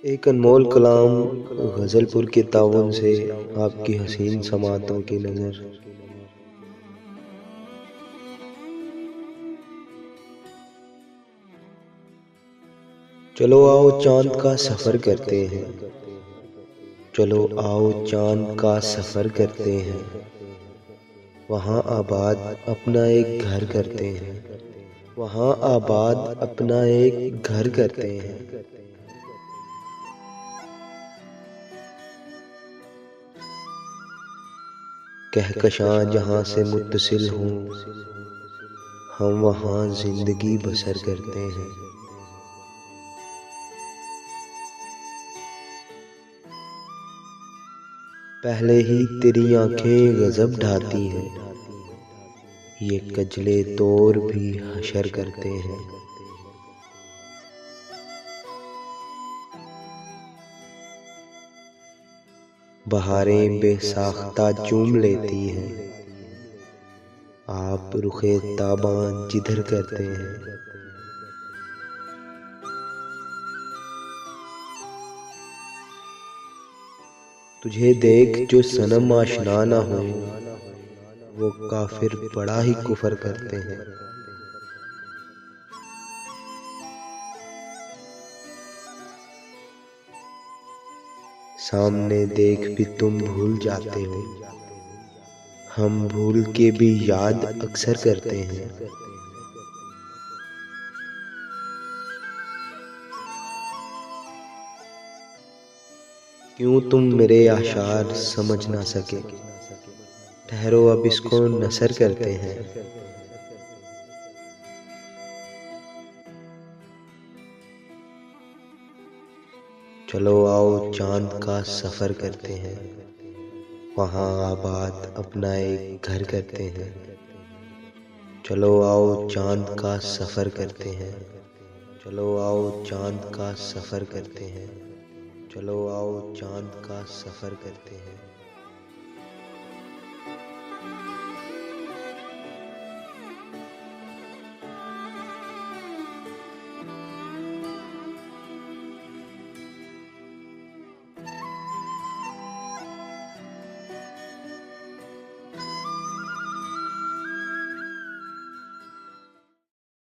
एक अनमोल कलाम गज़लपुर के ताउन से आपकी हसीन समातों की नज़र। चलो आओ चांद का सफ़र करते हैं, चलो आओ चांद का सफ़र करते हैं। वहाँ आबाद अपना एक घर करते हैं, वहाँ आबाद अपना एक घर करते हैं। कहकशां जहाँ से मुत्तसिल हूँ, हम वहाँ जिंदगी बसर करते हैं। पहले ही तेरी आंखें गजब ढाती हैं, ये कजले तौर भी हशर करते हैं। बहारें बेसाख्ता चूम लेती हैं, आप रुखे ताबां जिधर करते हैं। तुझे देख जो सनम आशना ना हो, वो काफिर बड़ा ही कुफर करते हैं। सामने देख भी तुम भूल जाते हो, हम भूल के भी याद अक्सर करते हैं। क्यों तुम मेरे आशार समझ ना सके, ठहरो अब इसको नसर करते हैं। चलो आओ चांद का सफ़र करते हैं, वहाँ आबाद अपना एक घर करते हैं। चलो आओ चांद का सफ़र करते हैं, चलो आओ चांद का सफ़र करते हैं। चलो आओ चांद का सफ़र करते हैं।